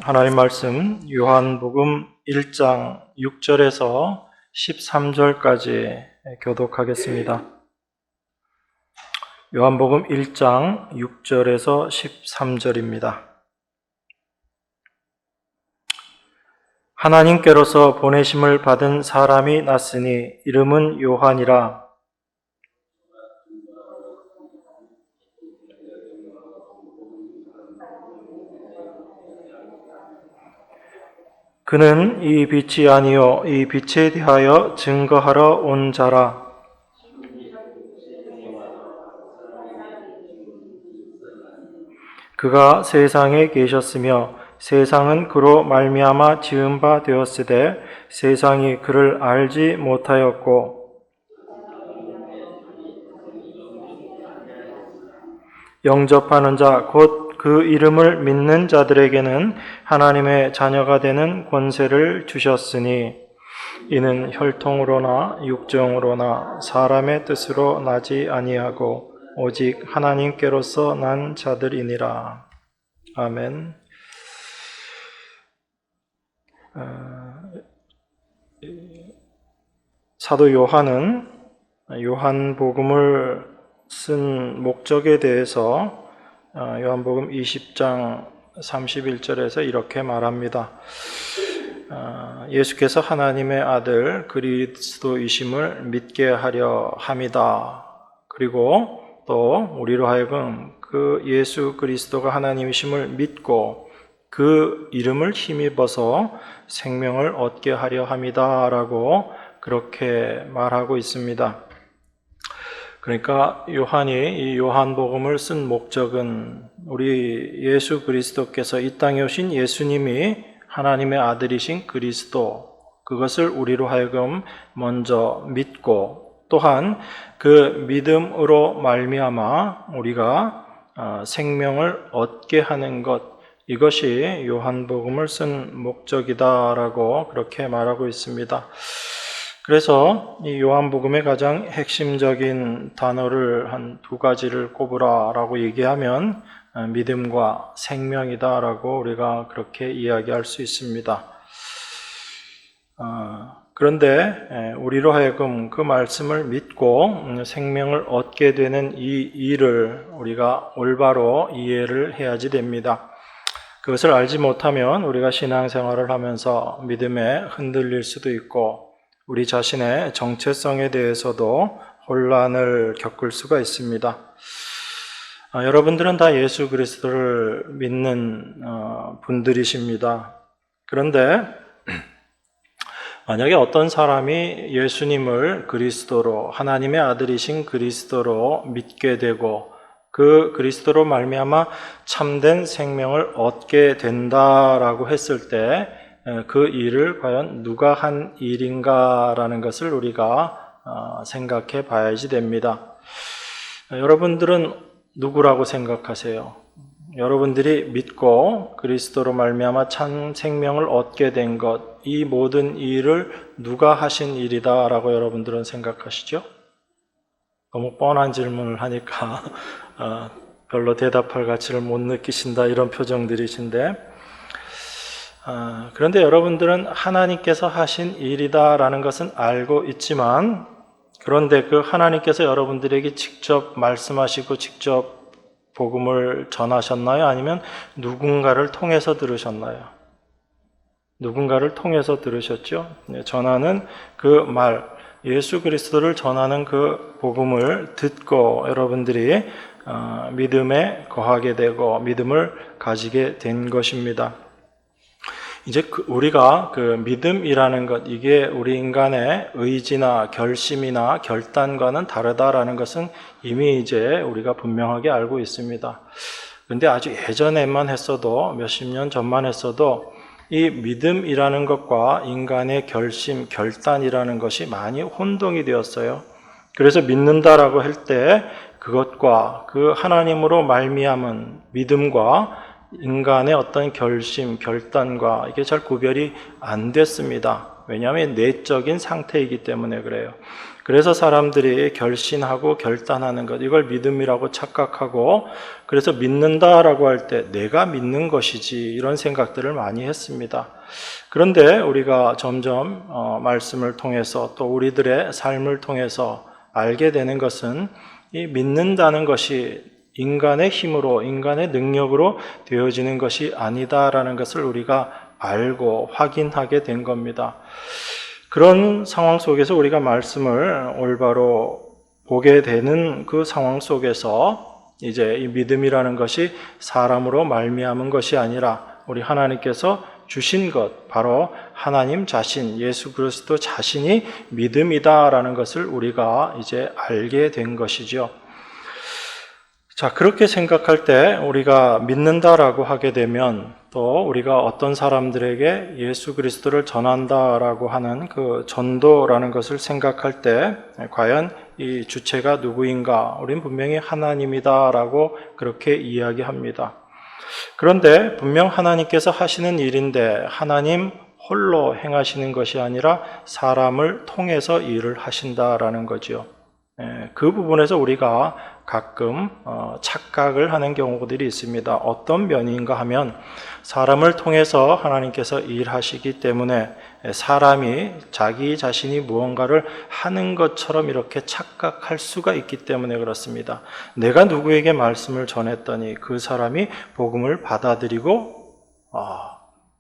하나님 말씀 요한복음 1장 6절에서 13절까지 교독하겠습니다. 요한복음 1장 6절에서 13절입니다. 하나님께로서 보내심을 받은 사람이 났으니 이름은 요한이라. 그는 이 빛이 아니요 이 빛에 대하여 증거하러 온 자라. 그가 세상에 계셨으며 세상은 그로 말미암아 지은 바 되었으되 세상이 그를 알지 못하였고 영접하는 자 곧 그 이름을 믿는 자들에게는 하나님의 자녀가 되는 권세를 주셨으니 이는 혈통으로나 육정으로나 사람의 뜻으로 나지 아니하고 오직 하나님께로서 난 자들이니라. 아멘. 사도 요한은 요한복음을 쓴 목적에 대해서 요한복음 20장 31절에서 이렇게 말합니다. 예수께서 하나님의 아들 그리스도이심을 믿게 하려 함이다. 그리고 또 우리로 하여금 그 예수 그리스도가 하나님이심을 믿고 그 이름을 힘입어서 생명을 얻게 하려 함이다 라고 그렇게 말하고 있습니다. 그러니까 요한이 이 요한복음을 쓴 목적은 우리 예수 그리스도께서 이 땅에 오신 예수님이 하나님의 아들이신 그리스도, 그것을 우리로 하여금 먼저 믿고 또한 그 믿음으로 말미암아 우리가 생명을 얻게 하는 것, 이것이 요한복음을 쓴 목적이다라고 그렇게 말하고 있습니다. 그래서 이 요한복음의 가장 핵심적인 단어를 한 두 가지를 꼽으라라고 얘기하면 믿음과 생명이다라고 우리가 그렇게 이야기할 수 있습니다. 그런데 우리로 하여금 그 말씀을 믿고 생명을 얻게 되는 이 일을 우리가 올바로 이해를 해야지 됩니다. 그것을 알지 못하면 우리가 신앙생활을 하면서 믿음에 흔들릴 수도 있고 우리 자신의 정체성에 대해서도 혼란을 겪을 수가 있습니다. 여러분들은 다 예수 그리스도를 믿는 분들이십니다. 그런데 만약에 어떤 사람이 예수님을 그리스도로, 하나님의 아들이신 그리스도로 믿게 되고 그 그리스도로 말미암아 참된 생명을 얻게 된다라고 했을 때 그 일을 과연 누가 한 일인가라는 것을 우리가 생각해 봐야지 됩니다. 여러분들은 누구라고 생각하세요? 여러분들이 믿고 그리스도로 말미암아 참 생명을 얻게 된 것, 이 모든 일을 누가 하신 일이다라고 여러분들은 생각하시죠? 너무 뻔한 질문을 하니까 별로 대답할 가치를 못 느끼신다 이런 표정들이신데, 그런데 여러분들은 하나님께서 하신 일이다라는 것은 알고 있지만, 그런데 그 하나님께서 여러분들에게 직접 말씀하시고 직접 복음을 전하셨나요? 아니면 누군가를 통해서 들으셨나요? 누군가를 통해서 들으셨죠? 전하는 그 말, 예수 그리스도를 전하는 그 복음을 듣고 여러분들이 믿음에 거하게 되고 믿음을 가지게 된 것입니다. 이제 우리가 그 믿음이라는 것, 이게 우리 인간의 의지나 결심이나 결단과는 다르다라는 것은 이미 이제 우리가 분명하게 알고 있습니다. 그런데 아주 예전에만 했어도, 몇십 년 전만 했어도 이 믿음이라는 것과 인간의 결심, 결단이라는 것이 많이 혼동이 되었어요. 그래서 믿는다라고 할 때 그것과 그 하나님으로 말미암은 믿음과 인간의 어떤 결심, 결단과 이게 잘 구별이 안 됐습니다. 왜냐하면 내적인 상태이기 때문에 그래요. 그래서 사람들이 결신하고 결단하는 것, 이걸 믿음이라고 착각하고, 그래서 믿는다라고 할 때 내가 믿는 것이지 이런 생각들을 많이 했습니다. 그런데 우리가 점점 말씀을 통해서 또 우리들의 삶을 통해서 알게 되는 것은 이 믿는다는 것이 인간의 힘으로, 인간의 능력으로 되어지는 것이 아니다라는 것을 우리가 알고 확인하게 된 겁니다. 그런 상황 속에서 우리가 말씀을 올바로 보게 되는 그 상황 속에서 이제 이 믿음이라는 것이 사람으로 말미암은 것이 아니라 우리 하나님께서 주신 것, 바로 하나님 자신, 예수 그리스도 자신이 믿음이다라는 것을 우리가 이제 알게 된 것이죠. 자, 그렇게 생각할 때 우리가 믿는다라고 하게 되면 또 우리가 어떤 사람들에게 예수 그리스도를 전한다라고 하는 그 전도라는 것을 생각할 때 과연 이 주체가 누구인가? 우린 분명히 하나님이다라고 그렇게 이야기합니다. 그런데 분명 하나님께서 하시는 일인데 하나님 홀로 행하시는 것이 아니라 사람을 통해서 일을 하신다라는 거죠. 그 부분에서 우리가 가끔 착각을 하는 경우들이 있습니다. 어떤 면인가 하면 사람을 통해서 하나님께서 일하시기 때문에 사람이 자기 자신이 무언가를 하는 것처럼 이렇게 착각할 수가 있기 때문에 그렇습니다. 내가 누구에게 말씀을 전했더니 그 사람이 복음을 받아들이고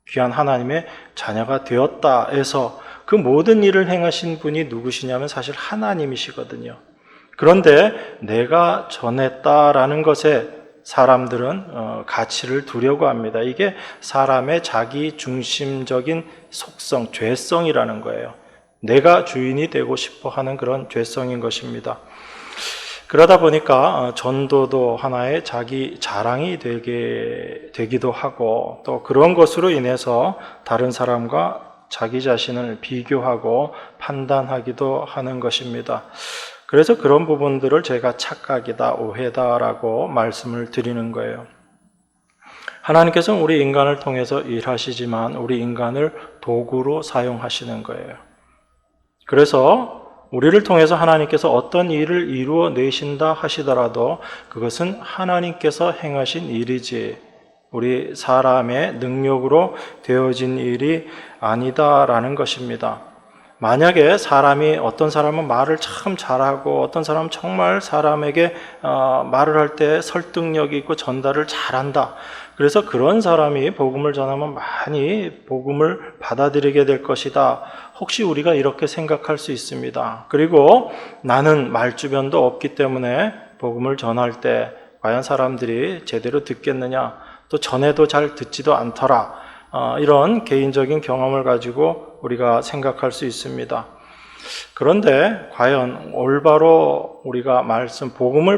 귀한 하나님의 자녀가 되었다 해서 그 모든 일을 행하신 분이 누구시냐면 사실 하나님이시거든요. 그런데 내가 전했다라는 것에 사람들은 가치를 두려고 합니다. 이게 사람의 자기 중심적인 속성, 죄성이라는 거예요. 내가 주인이 되고 싶어 하는 그런 죄성인 것입니다. 그러다 보니까 전도도 하나의 자기 자랑이 되기도 하고 또 그런 것으로 인해서 다른 사람과 자기 자신을 비교하고 판단하기도 하는 것입니다. 그래서 그런 부분들을 제가 착각이다, 오해다라고 말씀을 드리는 거예요. 하나님께서는 우리 인간을 통해서 일하시지만 우리 인간을 도구로 사용하시는 거예요. 그래서 우리를 통해서 하나님께서 어떤 일을 이루어내신다 하시더라도 그것은 하나님께서 행하신 일이지 우리 사람의 능력으로 되어진 일이 아니다라는 것입니다. 만약에 어떤 사람은 말을 참 잘하고 어떤 사람은 정말 사람에게 말을 할 때 설득력이 있고 전달을 잘한다. 그래서 그런 사람이 복음을 전하면 많이 복음을 받아들이게 될 것이다. 혹시 우리가 이렇게 생각할 수 있습니다. 그리고 나는 말주변도 없기 때문에 복음을 전할 때 과연 사람들이 제대로 듣겠느냐, 또 전에도 잘 듣지도 않더라. 이런 개인적인 경험을 가지고 우리가 생각할 수 있습니다. 그런데 과연 올바로 우리가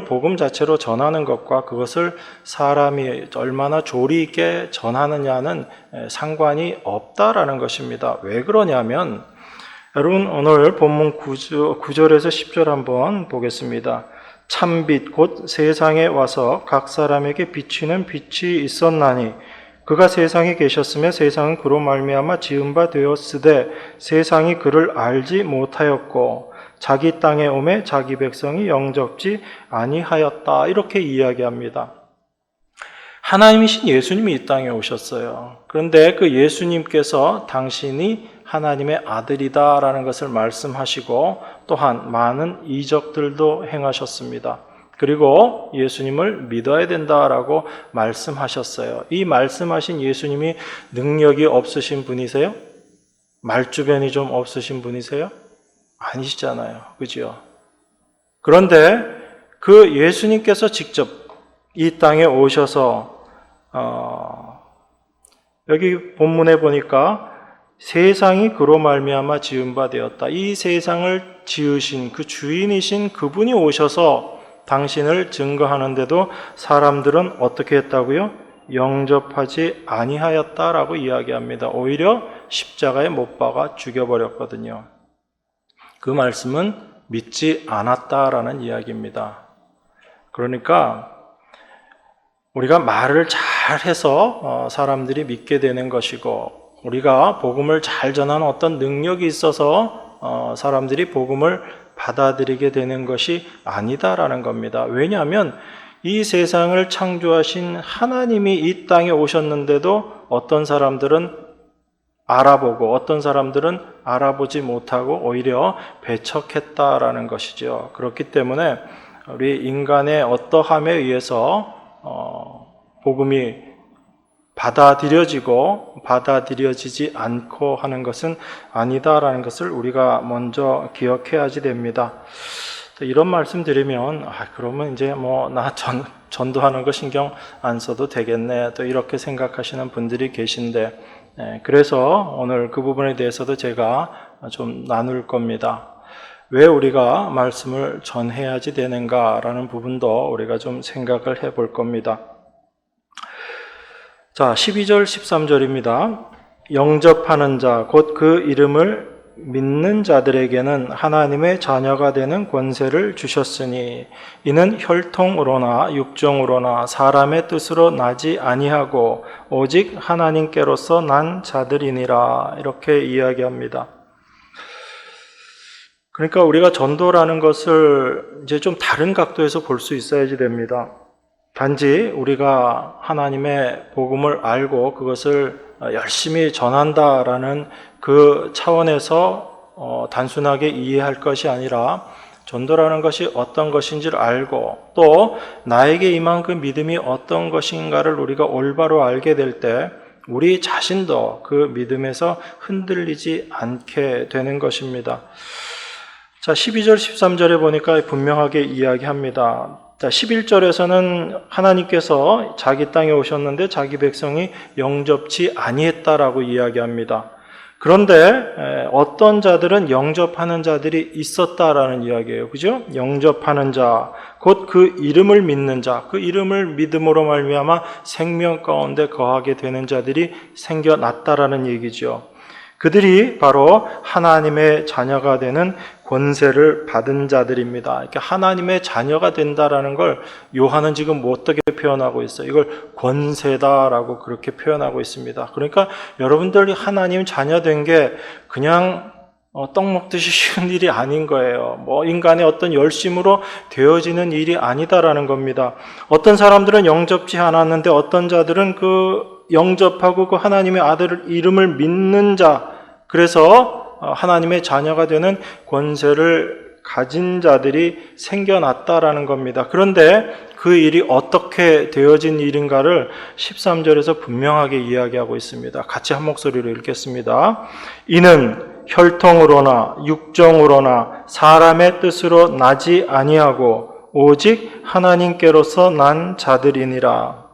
복음 자체로 전하는 것과 그것을 사람이 얼마나 조리 있게 전하느냐는 상관이 없다라는 것입니다. 왜 그러냐면 여러분 오늘 본문 9절에서 10절 한번 보겠습니다. 참빛 곧 세상에 와서 각 사람에게 비치는 빛이 있었나니 그가 세상에 계셨으며 세상은 그로 말미암아 지은 바 되었으되 세상이 그를 알지 못하였고 자기 땅에 오매 자기 백성이 영접지 아니하였다. 이렇게 이야기합니다. 하나님이신 예수님이 이 땅에 오셨어요. 그런데 그 예수님께서 당신이 하나님의 아들이다라는 것을 말씀하시고 또한 많은 이적들도 행하셨습니다. 그리고 예수님을 믿어야 된다라고 말씀하셨어요. 이 말씀하신 예수님이 능력이 없으신 분이세요? 말주변이 좀 없으신 분이세요? 아니시잖아요. 그죠? 그런데 그 예수님께서 직접 이 땅에 오셔서 여기 본문에 보니까 세상이 그로 말미암아 지은 바 되었다. 이 세상을 지으신 그 주인이신 그분이 오셔서 당신을 증거하는데도 사람들은 어떻게 했다고요? 영접하지 아니하였다라고 이야기합니다. 오히려 십자가에 못 박아 죽여버렸거든요. 그 말씀은 믿지 않았다라는 이야기입니다. 그러니까 우리가 말을 잘해서 사람들이 믿게 되는 것이고 우리가 복음을 잘 전하는 어떤 능력이 있어서 사람들이 복음을 받아들이게 되는 것이 아니다라는 겁니다. 왜냐하면 이 세상을 창조하신 하나님이 이 땅에 오셨는데도 어떤 사람들은 알아보고 어떤 사람들은 알아보지 못하고 오히려 배척했다라는 것이죠. 그렇기 때문에 우리 인간의 어떠함에 의해서 복음이 받아들여지고 받아들여지지 않고 하는 것은 아니다라는 것을 우리가 먼저 기억해야지 됩니다. 이런 말씀 드리면 그러면 이제 나 전도하는 거 신경 안 써도 되겠네 또 이렇게 생각하시는 분들이 계신데 그래서 오늘 그 부분에 대해서도 제가 좀 나눌 겁니다. 왜 우리가 말씀을 전해야지 되는가라는 부분도 우리가 좀 생각을 해볼 겁니다. 자, 12절 13절입니다. 영접하는 자 곧 그 이름을 믿는 자들에게는 하나님의 자녀가 되는 권세를 주셨으니 이는 혈통으로나 육정으로나 사람의 뜻으로 나지 아니하고 오직 하나님께로서 난 자들이니라 이렇게 이야기합니다. 그러니까 우리가 전도라는 것을 이제 좀 다른 각도에서 볼 수 있어야지 됩니다. 단지 우리가 하나님의 복음을 알고 그것을 열심히 전한다라는 그 차원에서 단순하게 이해할 것이 아니라 전도라는 것이 어떤 것인지를 알고 또 나에게 임한 그 믿음이 어떤 것인가를 우리가 올바로 알게 될 때 우리 자신도 그 믿음에서 흔들리지 않게 되는 것입니다. 자, 12절 13절에 보니까 분명하게 이야기합니다. 자, 11절에서는 하나님께서 자기 땅에 오셨는데 자기 백성이 영접치 아니했다라고 이야기합니다. 그런데 어떤 자들은 영접하는 자들이 있었다라는 이야기예요. 그죠? 영접하는 자, 곧 그 이름을 믿는 자, 그 이름을 믿음으로 말미암아 생명 가운데 거하게 되는 자들이 생겨났다라는 얘기죠. 그들이 바로 하나님의 자녀가 되는 권세를 받은 자들입니다. 이렇게 하나님의 자녀가 된다라는 걸 요한은 지금 어떻게 표현하고 있어요? 이걸 권세다라고 그렇게 표현하고 있습니다. 그러니까 여러분들이 하나님 자녀 된 게 그냥 떡 먹듯이 쉬운 일이 아닌 거예요. 인간의 어떤 열심으로 되어지는 일이 아니다라는 겁니다. 어떤 사람들은 영접지 않았는데 어떤 자들은 그 영접하고 그 하나님의 아들 이름을 믿는 자, 그래서 하나님의 자녀가 되는 권세를 가진 자들이 생겨났다라는 겁니다. 그런데 그 일이 어떻게 되어진 일인가를 13절에서 분명하게 이야기하고 있습니다. 같이 한 목소리로 읽겠습니다. 이는 혈통으로나 육정으로나 사람의 뜻으로 나지 아니하고 오직 하나님께로서 난 자들이니라.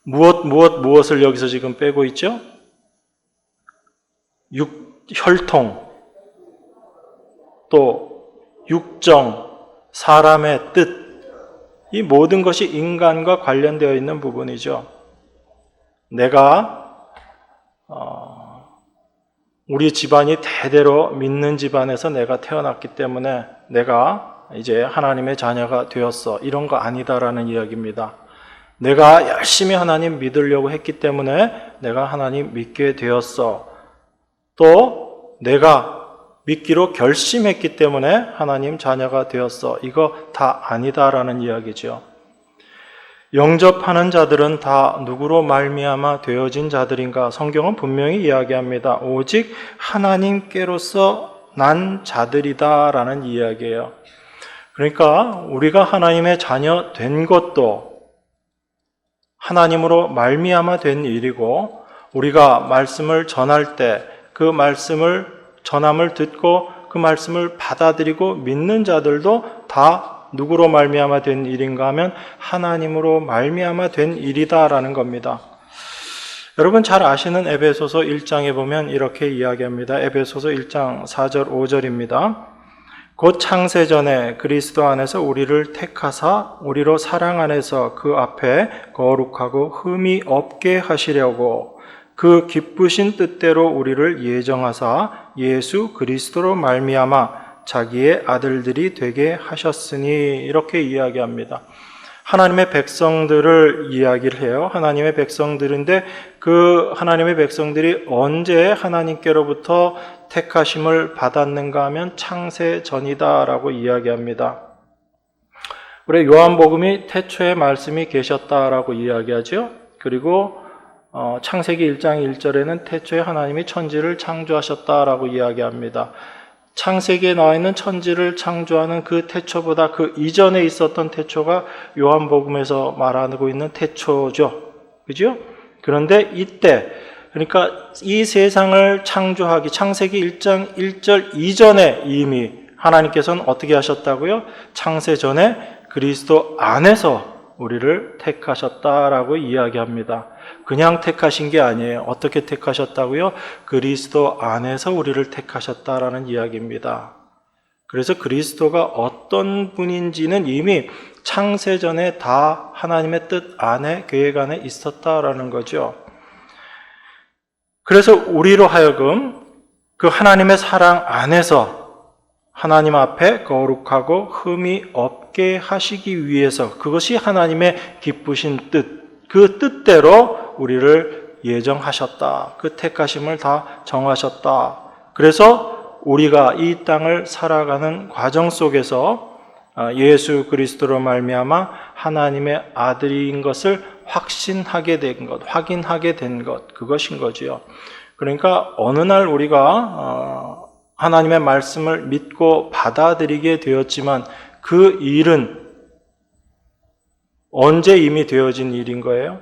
무엇을 여기서 지금 빼고 있죠? 혈통, 또 육정, 사람의 뜻, 이 모든 것이 인간과 관련되어 있는 부분이죠. 내가 우리 집안이 대대로 믿는 집안에서 내가 태어났기 때문에 내가 이제 하나님의 자녀가 되었어. 이런 거 아니다라는 이야기입니다. 내가 열심히 하나님 믿으려고 했기 때문에 내가 하나님 믿게 되었어. 또 내가 믿기로 결심했기 때문에 하나님 자녀가 되었어. 이거 다 아니다라는 이야기죠. 영접하는 자들은 다 누구로 말미암아 되어진 자들인가? 성경은 분명히 이야기합니다. 오직 하나님께로서 난 자들이다라는 이야기예요. 그러니까 우리가 하나님의 자녀 된 것도 하나님으로 말미암아 된 일이고 우리가 말씀을 전할 때 그 말씀을 전함을 듣고 그 말씀을 받아들이고 믿는 자들도 다 누구로 말미암아 된 일인가 하면 하나님으로 말미암아 된 일이다라는 겁니다. 여러분 잘 아시는 에베소서 1장에 보면 이렇게 이야기합니다. 에베소서 1장 4절 5절입니다. 곧 창세전에 그리스도 안에서 우리를 택하사 우리로 사랑 안에서 그 앞에 거룩하고 흠이 없게 하시려고 그 기쁘신 뜻대로 우리를 예정하사 예수 그리스도로 말미암아 자기의 아들들이 되게 하셨으니 이렇게 이야기합니다. 하나님의 백성들을 이야기를 해요. 하나님의 백성들인데 그 하나님의 백성들이 언제 하나님께로부터 택하심을 받았는가 하면 창세 전이다라고 이야기합니다. 우리 요한복음이 태초에 말씀이 계셨다라고 이야기하죠. 그리고 창세기 1장 1절에는 태초에 하나님이 천지를 창조하셨다라고 이야기합니다. 창세기에 나와 있는 천지를 창조하는 그 태초보다 그 이전에 있었던 태초가 요한복음에서 말하고 있는 태초죠. 그죠? 그런데 이때, 그러니까 이 세상을 창조하기, 창세기 1장 1절 이전에 이미 하나님께서는 어떻게 하셨다고요? 창세 전에 그리스도 안에서 우리를 택하셨다라고 이야기합니다. 그냥 택하신 게 아니에요. 어떻게 택하셨다고요? 그리스도 안에서 우리를 택하셨다라는 이야기입니다. 그래서 그리스도가 어떤 분인지는 이미 창세전에 다 하나님의 뜻 안에, 계획 안에 있었다라는 거죠. 그래서 우리로 하여금 그 하나님의 사랑 안에서 하나님 앞에 거룩하고 흠이 없게 하시기 위해서, 그것이 하나님의 기쁘신 뜻, 그 뜻대로 우리를 예정하셨다. 그 택하심을 다 정하셨다. 그래서 우리가 이 땅을 살아가는 과정 속에서 예수 그리스도로 말미암아 하나님의 아들인 것을 확신하게 된 것, 확인하게 된 것, 그것인 거지요. 그러니까 어느 날 우리가 하나님의 말씀을 믿고 받아들이게 되었지만 그 일은 언제 이미 되어진 일인 거예요?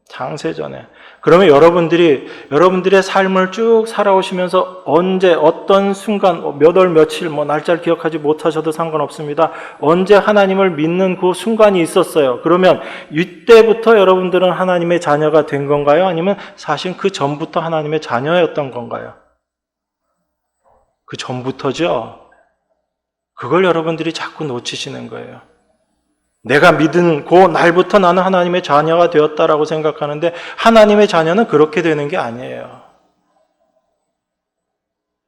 창세전에. 그러면 여러분들의 삶을 쭉 살아오시면서 언제, 어떤 순간, 몇 월, 며칠, 날짜를 기억하지 못하셔도 상관없습니다. 언제 하나님을 믿는 그 순간이 있었어요. 그러면 이때부터 여러분들은 하나님의 자녀가 된 건가요? 아니면 사실 그 전부터 하나님의 자녀였던 건가요? 그 전부터죠. 그걸 여러분들이 자꾸 놓치시는 거예요. 내가 믿은 그 날부터 나는 하나님의 자녀가 되었다라고 생각하는데 하나님의 자녀는 그렇게 되는 게 아니에요.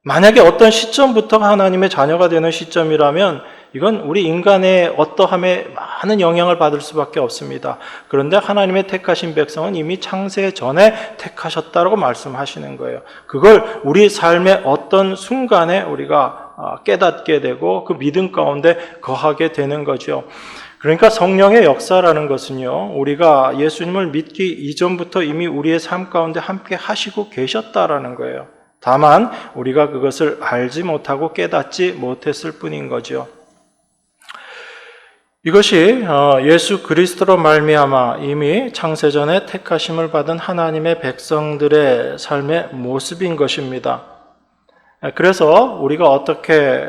만약에 어떤 시점부터 하나님의 자녀가 되는 시점이라면 이건 우리 인간의 어떠함에 많은 영향을 받을 수밖에 없습니다. 그런데 하나님의 택하신 백성은 이미 창세 전에 택하셨다라고 말씀하시는 거예요. 그걸 우리 삶의 어떤 순간에 우리가 깨닫게 되고 그 믿음 가운데 거하게 되는 거죠. 그러니까 성령의 역사라는 것은요, 우리가 예수님을 믿기 이전부터 이미 우리의 삶 가운데 함께 하시고 계셨다라는 거예요. 다만 우리가 그것을 알지 못하고 깨닫지 못했을 뿐인 거죠. 이것이 예수 그리스도로 말미암아 이미 창세전에 택하심을 받은 하나님의 백성들의 삶의 모습인 것입니다. 그래서 우리가 어떻게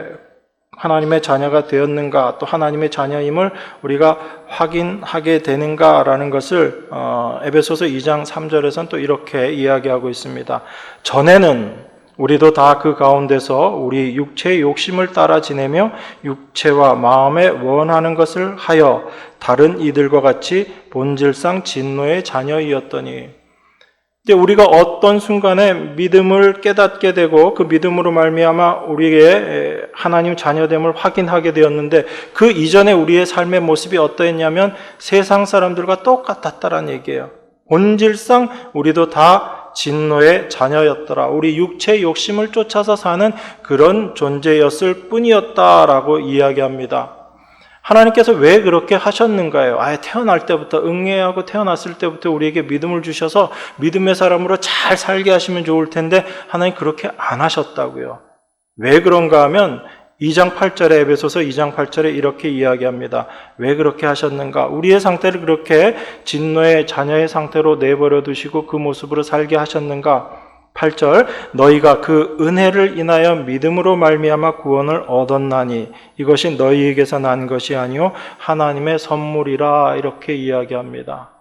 하나님의 자녀가 되었는가, 또 하나님의 자녀임을 우리가 확인하게 되는가라는 것을 에베소서 2장 3절에서는 또 이렇게 이야기하고 있습니다. 전에는 우리도 다 그 가운데서 우리 육체의 욕심을 따라 지내며 육체와 마음에 원하는 것을 하여 다른 이들과 같이 본질상 진노의 자녀이었더니, 우리가 어떤 순간에 믿음을 깨닫게 되고 그 믿음으로 말미암아 우리의 하나님 자녀됨을 확인하게 되었는데 그 이전에 우리의 삶의 모습이 어떠했냐면 세상 사람들과 똑같았다라는 얘기예요. 본질상 우리도 다 진노의 자녀였더라. 우리 육체의 욕심을 쫓아서 사는 그런 존재였을 뿐이었다라고 이야기합니다. 하나님께서 왜 그렇게 하셨는가요? 아예 태어날 때부터, 응애하고 태어났을 때부터 우리에게 믿음을 주셔서 믿음의 사람으로 잘 살게 하시면 좋을 텐데 하나님 그렇게 안 하셨다고요. 왜 그런가 하면 2장 8절에, 에베소서 2장 8절에 이렇게 이야기합니다. 왜 그렇게 하셨는가? 우리의 상태를 그렇게 진노의 자녀의 상태로 내버려 두시고 그 모습으로 살게 하셨는가? 8절, 너희가 그 은혜를 인하여 믿음으로 말미암아 구원을 얻었나니 이것이 너희에게서 난 것이 아니요 하나님의 선물이라, 이렇게 이야기합니다.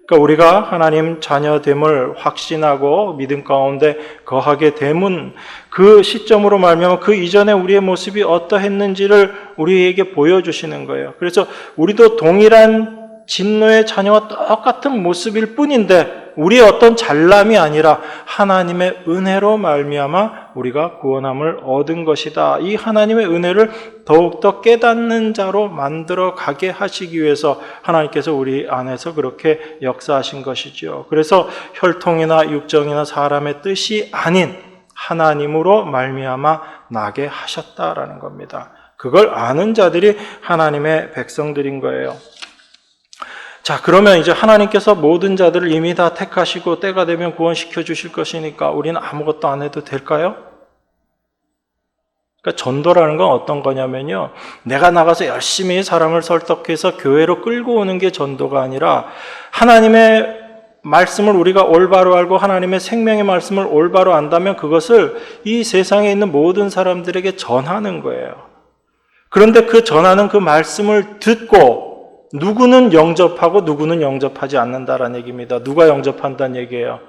그러니까 우리가 하나님 자녀됨을 확신하고 믿음 가운데 거하게 되면 그 시점으로 말미암아 그 이전에 우리의 모습이 어떠했는지를 우리에게 보여주시는 거예요. 그래서 우리도 동일한 진노의 자녀와 똑같은 모습일 뿐인데 우리의 어떤 잘남이 아니라 하나님의 은혜로 말미암아 우리가 구원함을 얻은 것이다. 이 하나님의 은혜를 더욱더 깨닫는 자로 만들어 가게 하시기 위해서 하나님께서 우리 안에서 그렇게 역사하신 것이죠. 그래서 혈통이나 육정이나 사람의 뜻이 아닌 하나님으로 말미암아 나게 하셨다라는 겁니다. 그걸 아는 자들이 하나님의 백성들인 거예요. 자, 그러면 이제 하나님께서 모든 자들을 이미 다 택하시고 때가 되면 구원시켜 주실 것이니까 우리는 아무것도 안 해도 될까요? 그러니까 전도라는 건 어떤 거냐면요, 내가 나가서 열심히 사람을 설득해서 교회로 끌고 오는 게 전도가 아니라 하나님의 말씀을 우리가 올바로 알고 하나님의 생명의 말씀을 올바로 안다면 그것을 이 세상에 있는 모든 사람들에게 전하는 거예요. 그런데 그 전하는 그 말씀을 듣고 누구는 영접하고 누구는 영접하지 않는다라는 얘기입니다. 누가 영접한다는 얘기예요?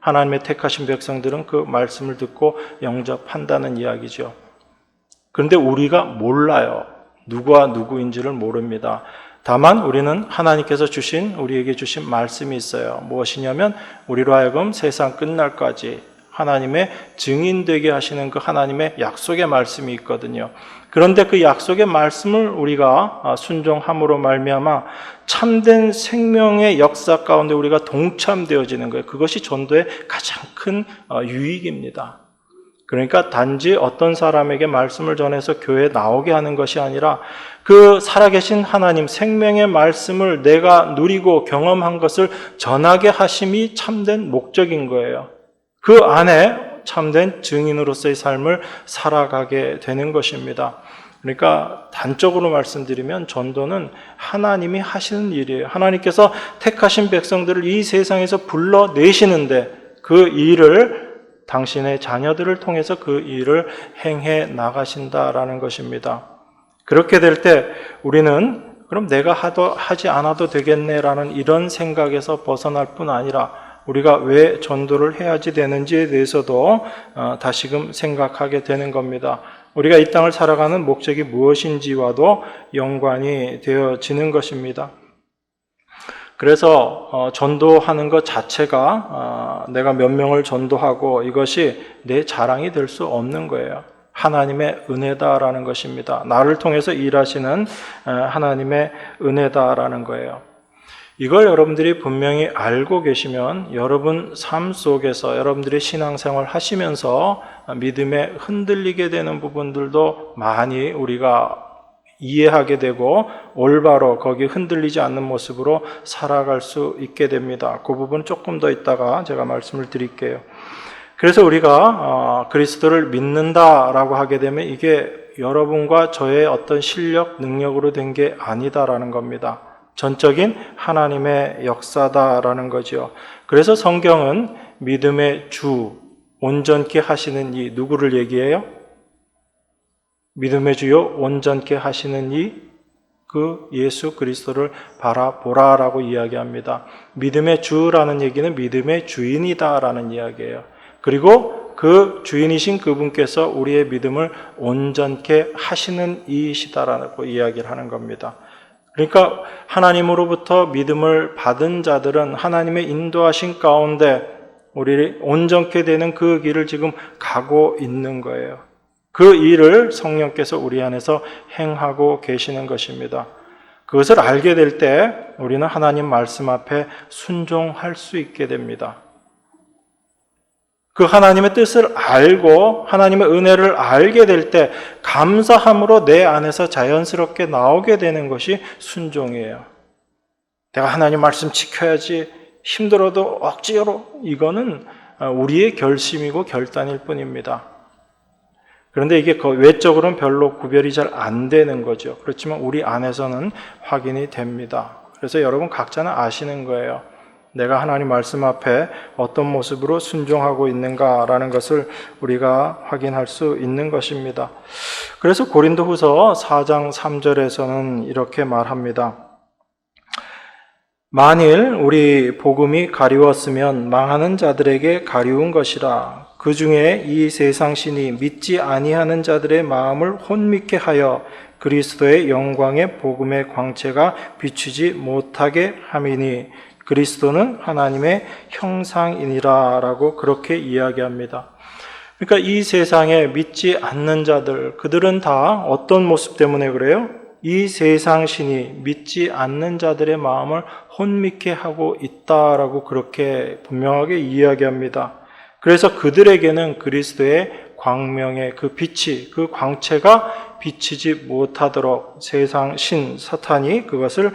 하나님의 택하신 백성들은 그 말씀을 듣고 영접한다는 이야기죠. 그런데 우리가 몰라요. 누구와 누구인지를 모릅니다. 다만 우리는 하나님께서 우리에게 주신 말씀이 있어요. 무엇이냐면 우리로 하여금 세상 끝날까지 하나님의 증인 되게 하시는 그 하나님의 약속의 말씀이 있거든요. 그런데 그 약속의 말씀을 우리가 순종함으로 말미암아 참된 생명의 역사 가운데 우리가 동참되어지는 거예요. 그것이 전도의 가장 큰 유익입니다. 그러니까 단지 어떤 사람에게 말씀을 전해서 교회에 나오게 하는 것이 아니라 그 살아계신 하나님 생명의 말씀을 내가 누리고 경험한 것을 전하게 하심이 참된 목적인 거예요. 그 안에 참된 증인으로서의 삶을 살아가게 되는 것입니다. 그러니까 단적으로 말씀드리면 전도는 하나님이 하시는 일이에요. 하나님께서 택하신 백성들을 이 세상에서 불러내시는데 그 일을 당신의 자녀들을 통해서 그 일을 행해 나가신다라는 것입니다. 그렇게 될 때 우리는 그럼 내가 하지 않아도 되겠네라는 이런 생각에서 벗어날 뿐 아니라 우리가 왜 전도를 해야지 되는지에 대해서도 다시금 생각하게 되는 겁니다. 우리가 이 땅을 살아가는 목적이 무엇인지와도 연관이 되어지는 것입니다. 그래서 전도하는 것 자체가 내가 몇 명을 전도하고 이것이 내 자랑이 될 수 없는 거예요. 하나님의 은혜다라는 것입니다. 나를 통해서 일하시는 하나님의 은혜다라는 거예요. 이걸 여러분들이 분명히 알고 계시면 여러분 삶 속에서 여러분들이 신앙생활 하시면서 믿음에 흔들리게 되는 부분들도 많이 우리가 이해하게 되고 올바로 거기 흔들리지 않는 모습으로 살아갈 수 있게 됩니다. 그 부분 조금 더 이따가 제가 말씀을 드릴게요. 그래서 우리가 그리스도를 믿는다라고 하게 되면 이게 여러분과 저의 어떤 실력, 능력으로 된 게 아니다라는 겁니다. 전적인 하나님의 역사다라는 거죠. 그래서 성경은 믿음의 주, 온전케 하시는 이 누구를 얘기해요? 믿음의 주요 온전케 하시는 이 그 예수 그리스도를 바라보라라고 이야기합니다. 믿음의 주라는 얘기는 믿음의 주인이다라는 이야기예요. 그리고 그 주인이신 그분께서 우리의 믿음을 온전케 하시는 이시다라고 이야기를 하는 겁니다. 그러니까 하나님으로부터 믿음을 받은 자들은 하나님의 인도하신 가운데 우리 온전케 되는 그 길을 지금 가고 있는 거예요. 그 일을 성령께서 우리 안에서 행하고 계시는 것입니다. 그것을 알게 될 때 우리는 하나님 말씀 앞에 순종할 수 있게 됩니다. 그 하나님의 뜻을 알고 하나님의 은혜를 알게 될 때 감사함으로 내 안에서 자연스럽게 나오게 되는 것이 순종이에요. 내가 하나님 말씀 지켜야지, 힘들어도 억지로, 이거는 우리의 결심이고 결단일 뿐입니다. 그런데 이게 외적으로는 별로 구별이 잘 안 되는 거죠. 그렇지만 우리 안에서는 확인이 됩니다. 그래서 여러분 각자는 아시는 거예요. 내가 하나님 말씀 앞에 어떤 모습으로 순종하고 있는가라는 것을 우리가 확인할 수 있는 것입니다. 그래서 고린도후서 4장 3절에서는 이렇게 말합니다. 만일 우리 복음이 가리웠으면 망하는 자들에게 가리운 것이라. 그 중에 이 세상 신이 믿지 아니하는 자들의 마음을 혼미케 하여 그리스도의 영광의 복음의 광채가 비추지 못하게 함이니 그리스도는 하나님의 형상이니라 라고 그렇게 이야기합니다. 그러니까 이 세상에 믿지 않는 자들, 그들은 다 어떤 모습 때문에 그래요? 이 세상 신이 믿지 않는 자들의 마음을 혼미케 하고 있다라고 그렇게 분명하게 이야기합니다. 그래서 그들에게는 그리스도의 광명의 그 빛이, 그 광채가 비치지 못하도록 세상 신 사탄이 그것을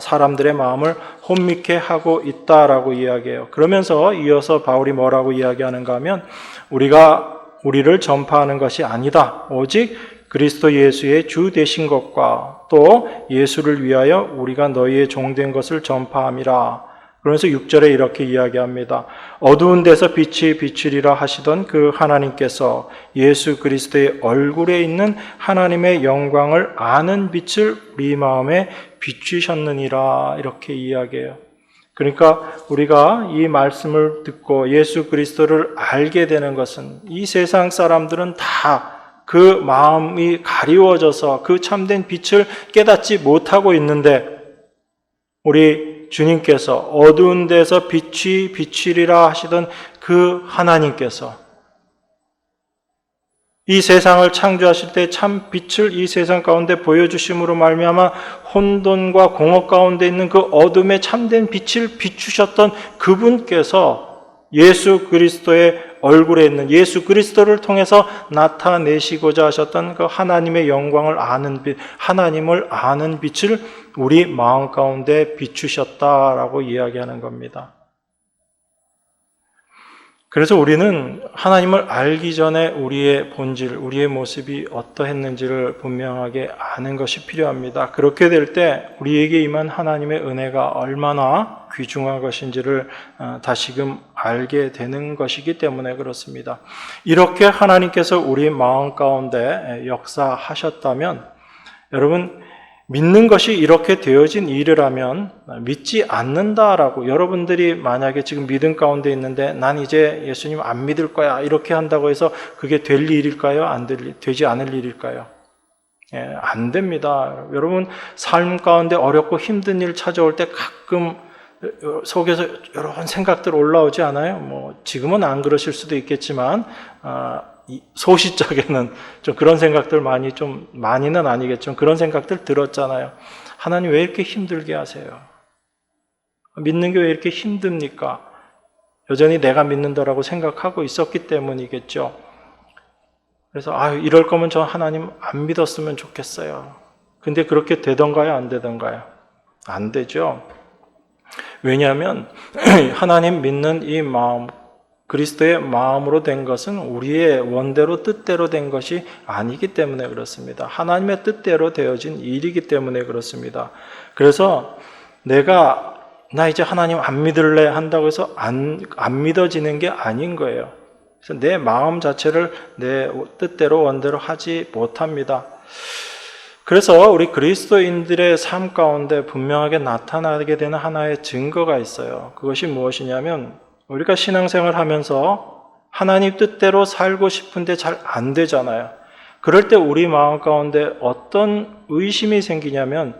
사람들의 마음을 혼미케 하고 있다라고 이야기해요. 그러면서 이어서 바울이 뭐라고 이야기하는가 하면 우리를 전파하는 것이 아니다. 오직 그리스도 예수의 주 되신 것과 또 예수를 위하여 우리가 너희의 종된 것을 전파함이라. 그러면서 6절에 이렇게 이야기합니다. 어두운 데서 빛이 비추리라 하시던 그 하나님께서 예수 그리스도의 얼굴에 있는 하나님의 영광을 아는 빛을 우리 마음에 비추셨느니라. 이렇게 이야기해요. 그러니까 우리가 이 말씀을 듣고 예수 그리스도를 알게 되는 것은 이 세상 사람들은 다 그 마음이 가리워져서 그 참된 빛을 깨닫지 못하고 있는데 우리 주님께서 어두운 데서 빛이 비추리라 하시던 그 하나님께서 이 세상을 창조하실 때 참 빛을 이 세상 가운데 보여주심으로 말미암아 혼돈과 공허 가운데 있는 그 어둠의 참된 빛을 비추셨던 그분께서 예수 그리스도의 얼굴에 있는 예수 그리스도를 통해서 나타내시고자 하셨던 그 하나님의 영광을 아는 빛, 하나님을 아는 빛을 우리 마음 가운데 비추셨다라고 이야기하는 겁니다. 그래서 우리는 하나님을 알기 전에 우리의 본질, 우리의 모습이 어떠했는지를 분명하게 아는 것이 필요합니다. 그렇게 될 때 우리에게 임한 하나님의 은혜가 얼마나 귀중한 것인지를 다시금 알게 되는 것이기 때문에 그렇습니다. 이렇게 하나님께서 우리 마음 가운데 역사하셨다면 여러분 믿는 것이 이렇게 되어진 일이라면 믿지 않는다라고 여러분들이 만약에 지금 믿음 가운데 있는데 난 이제 예수님 안 믿을 거야 이렇게 한다고 해서 그게 될 일일까요? 되지 않을 일일까요? 안 됩니다. 여러분 삶 가운데 어렵고 힘든 일 찾아올 때 가끔 속에서 여러 생각들 올라오지 않아요? 지금은 안 그러실 수도 있겠지만 소시적에는 좀 그런 생각들 많이는 아니겠지만 그런 생각들 들었잖아요. 하나님 왜 이렇게 힘들게 하세요? 믿는 게 왜 이렇게 힘듭니까? 여전히 내가 믿는다라고 생각하고 있었기 때문이겠죠. 그래서 이럴 거면 저 하나님 안 믿었으면 좋겠어요. 근데 그렇게 되던가요? 안 되던가요? 안 되죠. 왜냐하면 하나님 믿는 이 마음, 그리스도의 마음으로 된 것은 우리의 원대로 뜻대로 된 것이 아니기 때문에 그렇습니다. 하나님의 뜻대로 되어진 일이기 때문에 그렇습니다. 그래서 나 이제 하나님 안 믿을래 한다고 해서 안 믿어지는 게 아닌 거예요. 그래서 내 마음 자체를 내 뜻대로 원대로 하지 못합니다. 그래서 우리 그리스도인들의 삶 가운데 분명하게 나타나게 되는 하나의 증거가 있어요. 그것이 무엇이냐면 우리가 신앙생활 하면서 하나님 뜻대로 살고 싶은데 잘 안 되잖아요. 그럴 때 우리 마음 가운데 어떤 의심이 생기냐면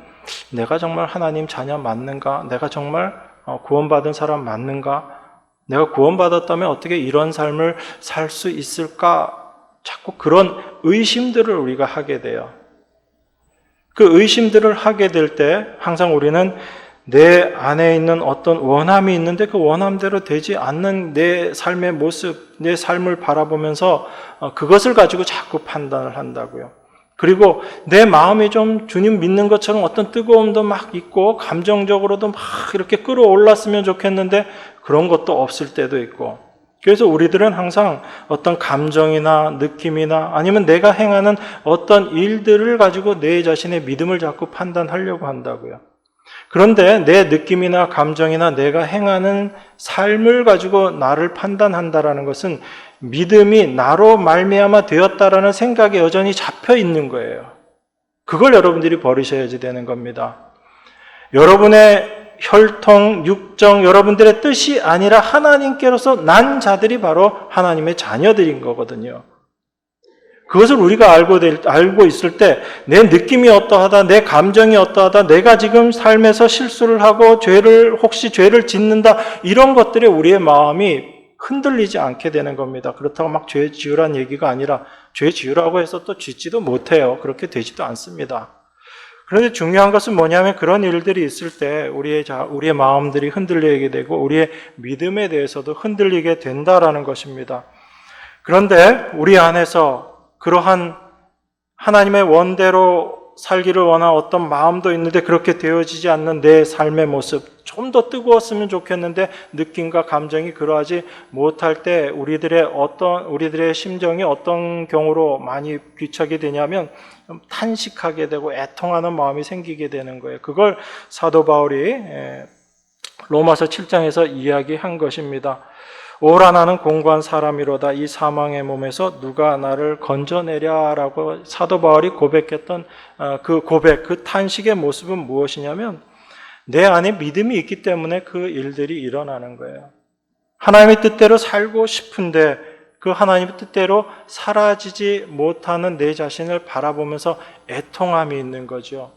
내가 정말 하나님 자녀 맞는가? 내가 정말 구원받은 사람 맞는가? 내가 구원받았다면 어떻게 이런 삶을 살 수 있을까? 자꾸 그런 의심들을 우리가 하게 돼요. 그 의심들을 하게 될 때 항상 우리는 내 안에 있는 어떤 원함이 있는데 그 원함대로 되지 않는 내 삶의 모습, 내 삶을 바라보면서 그것을 가지고 자꾸 판단을 한다고요. 그리고 내 마음이 좀 주님 믿는 것처럼 어떤 뜨거움도 막 있고 감정적으로도 막 이렇게 끌어올랐으면 좋겠는데 그런 것도 없을 때도 있고, 그래서 우리들은 항상 어떤 감정이나 느낌이나 아니면 내가 행하는 어떤 일들을 가지고 내 자신의 믿음을 자꾸 판단하려고 한다고요. 그런데 내 느낌이나 감정이나 내가 행하는 삶을 가지고 나를 판단한다라는 것은 믿음이 나로 말미암아 되었다라는 생각에 여전히 잡혀 있는 거예요. 그걸 여러분들이 버리셔야지 되는 겁니다. 여러분의 혈통, 육정, 여러분들의 뜻이 아니라 하나님께로서 난 자들이 바로 하나님의 자녀들인 거거든요. 그것을 우리가 알고 있을 때 내 느낌이 어떠하다, 내 감정이 어떠하다, 내가 지금 삶에서 실수를 하고 혹시 죄를 짓는다, 이런 것들에 우리의 마음이 흔들리지 않게 되는 겁니다. 그렇다고 막 죄 지으란 얘기가 아니라 죄 지으라고 해서 또 짓지도 못해요. 그렇게 되지도 않습니다. 그런데 중요한 것은 뭐냐면 그런 일들이 있을 때 우리의 마음들이 흔들리게 되고 우리의 믿음에 대해서도 흔들리게 된다라는 것입니다. 그런데 우리 안에서 그러한 하나님의 원대로 살기를 원하는 어떤 마음도 있는데 그렇게 되어지지 않는 내 삶의 모습, 좀 더 뜨거웠으면 좋겠는데 느낌과 감정이 그러하지 못할 때 우리들의 심정이 어떤 경우로 많이 귀착이 되냐면 탄식하게 되고 애통하는 마음이 생기게 되는 거예요. 그걸 사도 바울이 로마서 7장에서 이야기한 것입니다. 오라 나는 공고한 사람이로다. 이 사망의 몸에서 누가 나를 건져내랴라고 사도 바울이 고백했던 그 고백, 그 탄식의 모습은 무엇이냐면 내 안에 믿음이 있기 때문에 그 일들이 일어나는 거예요. 하나님의 뜻대로 살고 싶은데 그 하나님의 뜻대로 사라지지 못하는 내 자신을 바라보면서 애통함이 있는 거죠.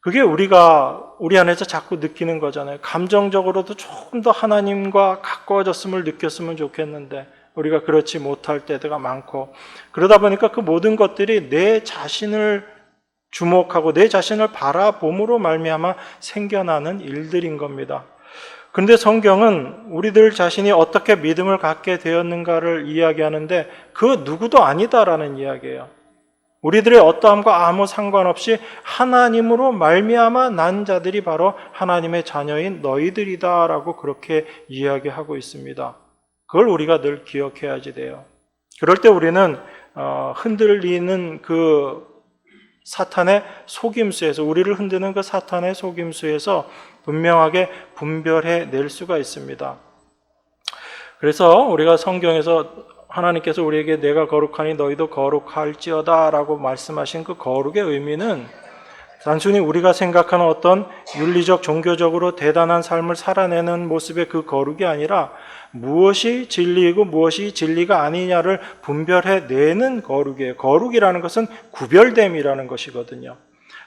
그게 우리 안에서 자꾸 느끼는 거잖아요. 감정적으로도 조금 더 하나님과 가까워졌음을 느꼈으면 좋겠는데 우리가 그렇지 못할 때가 많고 그러다 보니까 그 모든 것들이 내 자신을 주목하고 내 자신을 바라봄으로 말미암아 생겨나는 일들인 겁니다. 그런데 성경은 우리들 자신이 어떻게 믿음을 갖게 되었는가를 이야기하는데 그 누구도 아니다라는 이야기예요. 우리들의 어떠함과 아무 상관없이 하나님으로 말미암아 난 자들이 바로 하나님의 자녀인 너희들이다라고 그렇게 이야기하고 있습니다. 그걸 우리가 늘 기억해야지 돼요. 그럴 때 우리는 흔들리는 그 사탄의 속임수에서 우리를 흔드는 그 사탄의 속임수에서 분명하게 분별해 낼 수가 있습니다. 그래서 우리가 성경에서 하나님께서 우리에게 내가 거룩하니 너희도 거룩할지어다 라고 말씀하신 그 거룩의 의미는 단순히 우리가 생각하는 어떤 윤리적, 종교적으로 대단한 삶을 살아내는 모습의 그 거룩이 아니라 무엇이 진리이고 무엇이 진리가 아니냐를 분별해내는 거룩이에요. 거룩이라는 것은 구별됨이라는 것이거든요.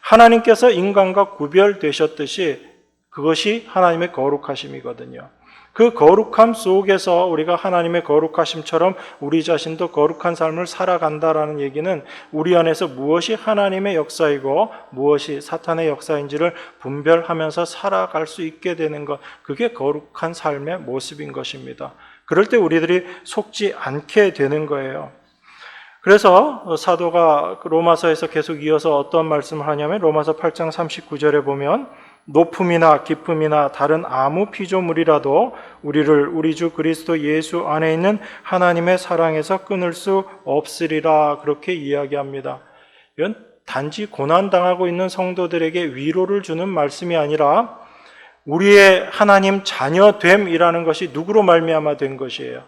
하나님께서 인간과 구별되셨듯이 그것이 하나님의 거룩하심이거든요. 그 거룩함 속에서 우리가 하나님의 거룩하심처럼 우리 자신도 거룩한 삶을 살아간다라는 얘기는 우리 안에서 무엇이 하나님의 역사이고 무엇이 사탄의 역사인지를 분별하면서 살아갈 수 있게 되는 것, 그게 거룩한 삶의 모습인 것입니다. 그럴 때 우리들이 속지 않게 되는 거예요. 그래서 사도가 로마서에서 계속 이어서 어떤 말씀을 하냐면 로마서 8장 39절에 보면 높음이나 깊음이나 다른 아무 피조물이라도 우리를 우리 주 그리스도 예수 안에 있는 하나님의 사랑에서 끊을 수 없으리라 그렇게 이야기합니다. 이건 단지 고난당하고 있는 성도들에게 위로를 주는 말씀이 아니라 우리의 하나님 자녀됨이라는 것이 누구로 말미암아 된 것이에요?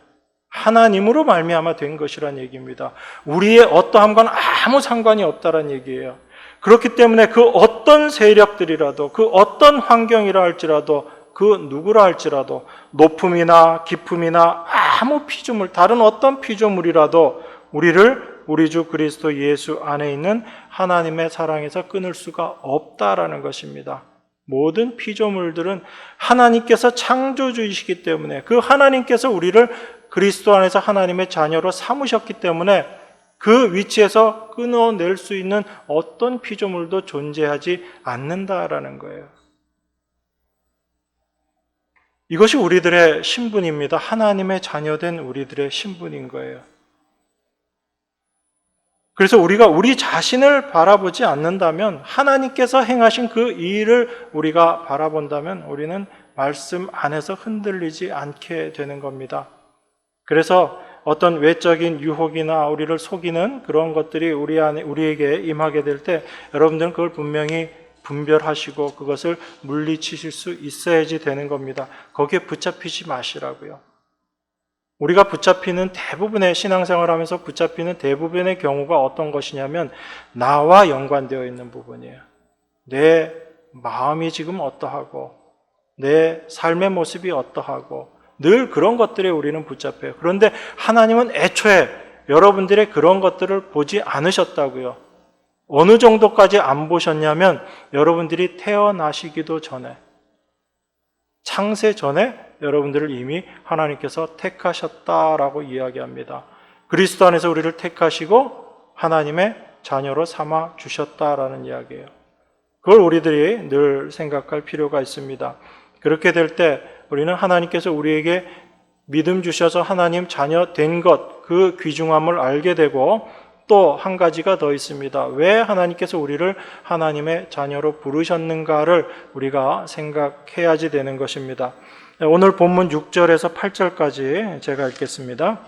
하나님으로 말미암아 된 것이란 얘기입니다. 우리의 어떠함과는 아무 상관이 없다란 얘기예요. 그렇기 때문에 그 어떤 세력들이라도 그 어떤 환경이라 할지라도 그 누구라 할지라도 높음이나 깊음이나 아무 피조물 다른 어떤 피조물이라도 우리를 우리 주 그리스도 예수 안에 있는 하나님의 사랑에서 끊을 수가 없다라는 것입니다. 모든 피조물들은 하나님께서 창조주이시기 때문에 그 하나님께서 우리를 그리스도 안에서 하나님의 자녀로 삼으셨기 때문에 그 위치에서 끊어낼 수 있는 어떤 피조물도 존재하지 않는다라는 거예요. 이것이 우리들의 신분입니다. 하나님의 자녀된 우리들의 신분인 거예요. 그래서 우리가 우리 자신을 바라보지 않는다면 하나님께서 행하신 그 일을 우리가 바라본다면 우리는 말씀 안에서 흔들리지 않게 되는 겁니다. 그래서 어떤 외적인 유혹이나 우리를 속이는 그런 것들이 우리에게 임하게 될 때 여러분들은 그걸 분명히 분별하시고 그것을 물리치실 수 있어야지 되는 겁니다. 거기에 붙잡히지 마시라고요. 우리가 붙잡히는 대부분의 신앙생활하면서 붙잡히는 대부분의 경우가 어떤 것이냐면 나와 연관되어 있는 부분이에요. 내 마음이 지금 어떠하고 내 삶의 모습이 어떠하고 늘 그런 것들에 우리는 붙잡혀요. 그런데 하나님은 애초에 여러분들의 그런 것들을 보지 않으셨다고요. 어느 정도까지 안 보셨냐면 여러분들이 태어나시기도 전에 창세 전에 여러분들을 이미 하나님께서 택하셨다라고 이야기합니다. 그리스도 안에서 우리를 택하시고 하나님의 자녀로 삼아 주셨다라는 이야기예요. 그걸 우리들이 늘 생각할 필요가 있습니다. 그렇게 될 때 우리는 하나님께서 우리에게 믿음 주셔서 하나님 자녀 된 것, 그 귀중함을 알게 되고, 또 한 가지가 더 있습니다. 왜 하나님께서 우리를 하나님의 자녀로 부르셨는가를 우리가 생각해야지 되는 것입니다. 오늘 본문 6절에서 8절까지 제가 읽겠습니다.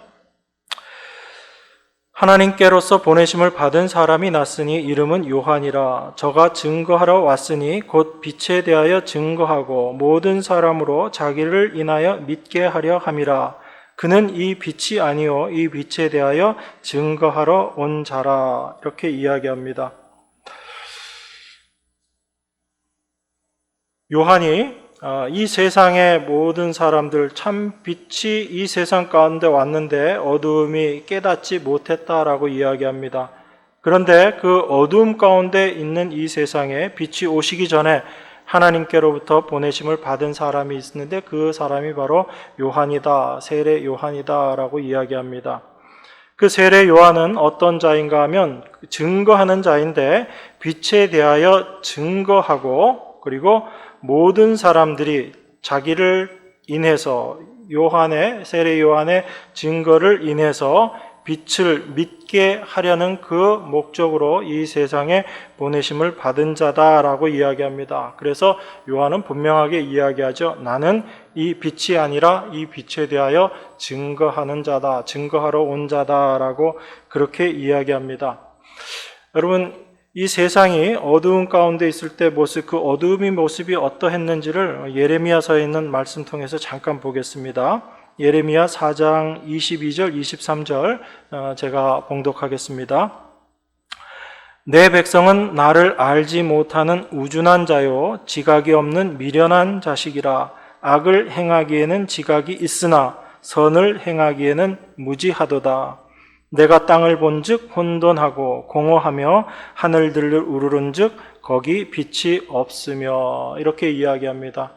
하나님께로서 보내심을 받은 사람이 났으니 이름은 요한이라. 저가 증거하러 왔으니 곧 빛에 대하여 증거하고 모든 사람으로 자기를 인하여 믿게 하려 함이라. 그는 이 빛이 아니요 이 빛에 대하여 증거하러 온 자라. 이렇게 이야기합니다. 요한이 이 세상의 모든 사람들, 참 빛이 이 세상 가운데 왔는데 어두움이 깨닫지 못했다라고 이야기합니다. 그런데 그 어두움 가운데 있는 이 세상에 빛이 오시기 전에 하나님께로부터 보내심을 받은 사람이 있는데 그 사람이 바로 요한이다, 세례 요한이다 라고 이야기합니다. 그 세례 요한은 어떤 자인가 하면 증거하는 자인데, 빛에 대하여 증거하고, 그리고 모든 사람들이 자기를 인해서 세례 요한의 증거를 인해서 빛을 믿게 하려는 그 목적으로 이 세상에 보내심을 받은 자다라고 이야기합니다. 그래서 요한은 분명하게 이야기하죠. 나는 이 빛이 아니라 이 빛에 대하여 증거하는 자다, 증거하러 온 자다라고 그렇게 이야기합니다. 여러분, 이 세상이 어두운 가운데 있을 때 그 어두움의 모습이 어떠했는지를 예레미야서에 있는 말씀 통해서 잠깐 보겠습니다. 예레미야 4장 22절, 23절 제가 봉독하겠습니다. 내 백성은 나를 알지 못하는 우준한 자요, 지각이 없는 미련한 자식이라. 악을 행하기에는 지각이 있으나 선을 행하기에는 무지하도다. 내가 땅을 본즉 혼돈하고 공허하며 하늘들을 우르른즉 거기 빛이 없으며. 이렇게 이야기합니다.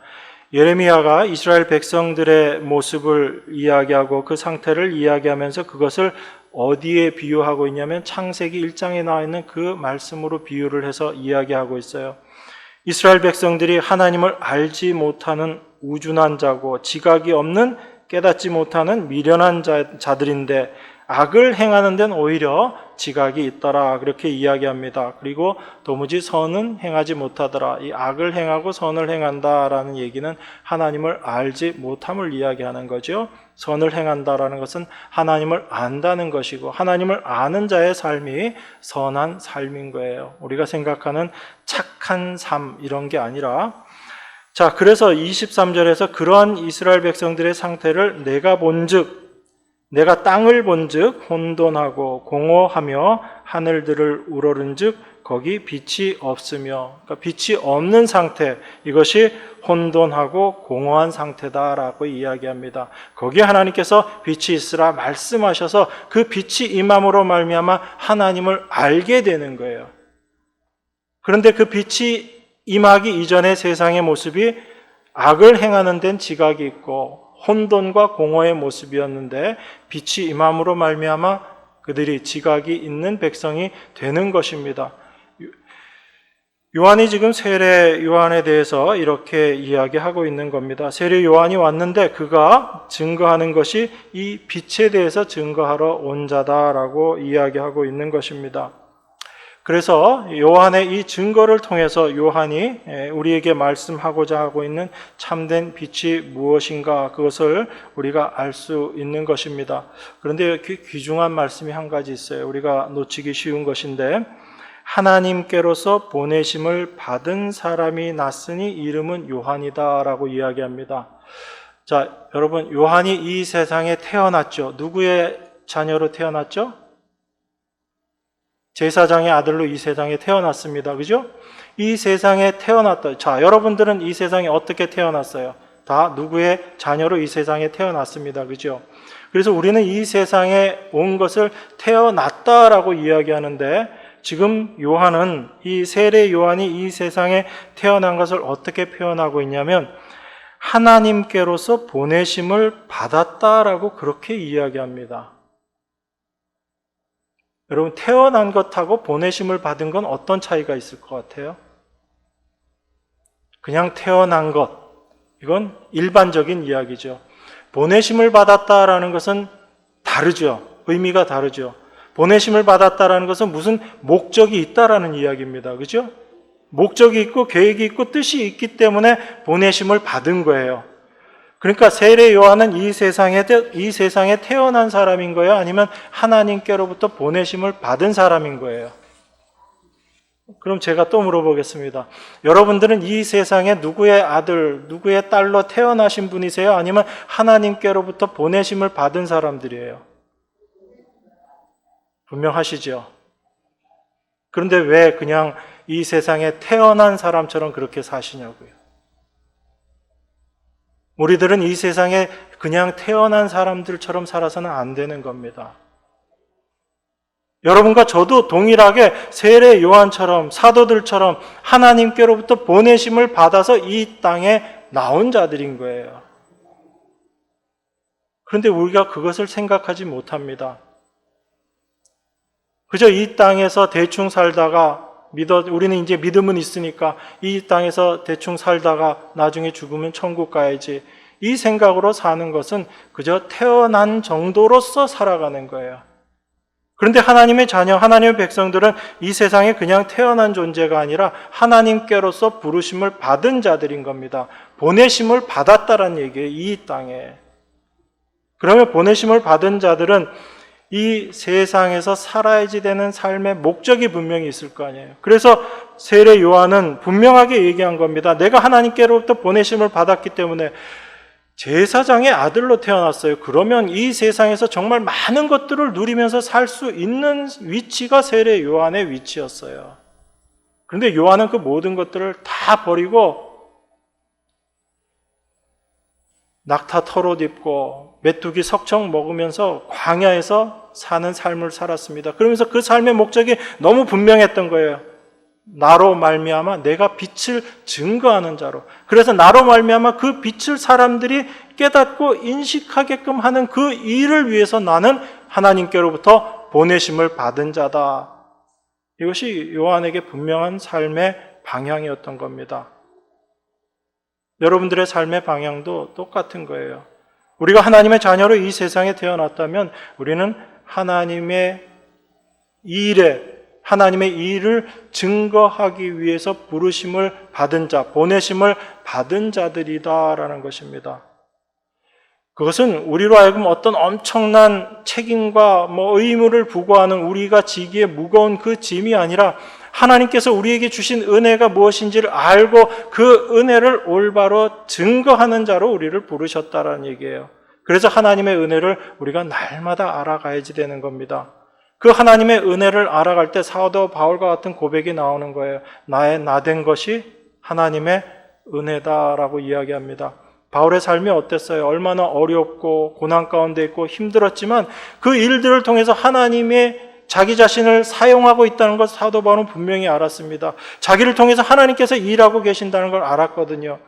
예레미야가 이스라엘 백성들의 모습을 이야기하고 그 상태를 이야기하면서 그것을 어디에 비유하고 있냐면 창세기 1장에 나와 있는 그 말씀으로 비유를 해서 이야기하고 있어요. 이스라엘 백성들이 하나님을 알지 못하는 우준한 자고 지각이 없는, 깨닫지 못하는 미련한 자들인데 악을 행하는 데는 오히려 지각이 있더라, 그렇게 이야기합니다. 그리고 도무지 선은 행하지 못하더라. 이 악을 행하고 선을 행한다라는 얘기는 하나님을 알지 못함을 이야기하는 거죠. 선을 행한다라는 것은 하나님을 안다는 것이고, 하나님을 아는 자의 삶이 선한 삶인 거예요. 우리가 생각하는 착한 삶, 이런 게 아니라. 자, 그래서 23절에서 그러한 이스라엘 백성들의 상태를 내가 땅을 본즉 혼돈하고 공허하며 하늘들을 우러른즉 거기 빛이 없으며. 그러니까 빛이 없는 상태, 이것이 혼돈하고 공허한 상태다라고 이야기합니다. 거기에 하나님께서 빛이 있으라 말씀하셔서 그 빛이 임함으로 말미암아 하나님을 알게 되는 거예요. 그런데 그 빛이 임하기 이전의 세상의 모습이 악을 행하는 데는 지각이 있고 혼돈과 공허의 모습이었는데, 빛이 임함으로 말미암아 그들이 지각이 있는 백성이 되는 것입니다. 요한이 지금 세례 요한에 대해서 이렇게 이야기하고 있는 겁니다. 세례 요한이 왔는데 그가 증거하는 것이 이 빛에 대해서 증거하러 온 자다라고 이야기하고 있는 것입니다. 그래서 요한의 이 증거를 통해서 요한이 우리에게 말씀하고자 하고 있는 참된 빛이 무엇인가, 그것을 우리가 알 수 있는 것입니다. 그런데 귀중한 말씀이 한 가지 있어요. 우리가 놓치기 쉬운 것인데, 하나님께로서 보내심을 받은 사람이 났으니 이름은 요한이다라고 이야기합니다. 자, 여러분, 요한이 이 세상에 태어났죠. 누구의 자녀로 태어났죠? 제사장의 아들로 이 세상에 태어났습니다. 그죠? 이 세상에 태어났다. 자, 여러분들은 이 세상에 어떻게 태어났어요? 다 누구의 자녀로 이 세상에 태어났습니다. 그죠? 그래서 우리는 이 세상에 온 것을 태어났다라고 이야기하는데, 지금 요한은, 이 세례 요한이 이 세상에 태어난 것을 어떻게 표현하고 있냐면, 하나님께로서 보내심을 받았다라고 그렇게 이야기합니다. 여러분, 태어난 것하고 보내심을 받은 건 어떤 차이가 있을 것 같아요? 그냥 태어난 것, 이건 일반적인 이야기죠. 보내심을 받았다라는 것은 다르죠. 의미가 다르죠. 보내심을 받았다라는 것은 무슨 목적이 있다라는 이야기입니다. 그죠? 목적이 있고 계획이 있고 뜻이 있기 때문에 보내심을 받은 거예요. 그러니까 세례 요한은 이 세상에 태어난 사람인 거예요? 아니면 하나님께로부터 보내심을 받은 사람인 거예요? 그럼 제가 또 물어보겠습니다. 여러분들은 이 세상에 누구의 아들, 누구의 딸로 태어나신 분이세요? 아니면 하나님께로부터 보내심을 받은 사람들이에요? 분명하시죠? 그런데 왜 그냥 이 세상에 태어난 사람처럼 그렇게 사시냐고요? 우리들은 이 세상에 그냥 태어난 사람들처럼 살아서는 안 되는 겁니다. 여러분과 저도 동일하게 세례 요한처럼 사도들처럼 하나님께로부터 보내심을 받아서 이 땅에 나온 자들인 거예요. 그런데 우리가 그것을 생각하지 못합니다. 그저 이 땅에서 대충 살다가 우리는 이제 믿음은 있으니까 이 땅에서 대충 살다가 나중에 죽으면 천국 가야지, 이 생각으로 사는 것은 그저 태어난 정도로서 살아가는 거예요. 그런데 하나님의 자녀, 하나님의 백성들은 이 세상에 그냥 태어난 존재가 아니라 하나님께로서 부르심을 받은 자들인 겁니다. 보내심을 받았다는 얘기예요, 이 땅에. 그러면 보내심을 받은 자들은 이 세상에서 살아야지 되는 삶의 목적이 분명히 있을 거 아니에요. 그래서 세례 요한은 분명하게 얘기한 겁니다. 내가 하나님께로부터 보내심을 받았기 때문에 제사장의 아들로 태어났어요. 그러면 이 세상에서 정말 많은 것들을 누리면서 살 수 있는 위치가 세례 요한의 위치였어요. 그런데 요한은 그 모든 것들을 다 버리고 낙타 털옷 입고 메뚜기 석청 먹으면서 광야에서 사는 삶을 살았습니다. 그러면서 그 삶의 목적이 너무 분명했던 거예요. 나로 말미암아 내가 빛을 증거하는 자로. 그래서 나로 말미암아 그 빛을 사람들이 깨닫고 인식하게끔 하는 그 일을 위해서 나는 하나님께로부터 보내심을 받은 자다. 이것이 요한에게 분명한 삶의 방향이었던 겁니다. 여러분들의 삶의 방향도 똑같은 거예요. 우리가 하나님의 자녀로 이 세상에 태어났다면 우리는 하나님의 일을 증거하기 위해서 부르심을 받은 자, 보내심을 받은 자들이다라는 것입니다. 그것은 우리로 하여금 어떤 엄청난 책임과 의무를 부과하는 우리가 지기에 무거운 그 짐이 아니라 하나님께서 우리에게 주신 은혜가 무엇인지를 알고 그 은혜를 올바로 증거하는 자로 우리를 부르셨다라는 얘기예요. 그래서 하나님의 은혜를 우리가 날마다 알아가야지 되는 겁니다. 그 하나님의 은혜를 알아갈 때 사도 바울과 같은 고백이 나오는 거예요. 나의 나된 것이 하나님의 은혜다라고 이야기합니다. 바울의 삶이 어땠어요? 얼마나 어렵고 고난 가운데 있고 힘들었지만 그 일들을 통해서 하나님의 자기 자신을 사용하고 있다는 것 사도 바울은 분명히 알았습니다. 자기를 통해서 하나님께서 일하고 계신다는 걸 알았거든요.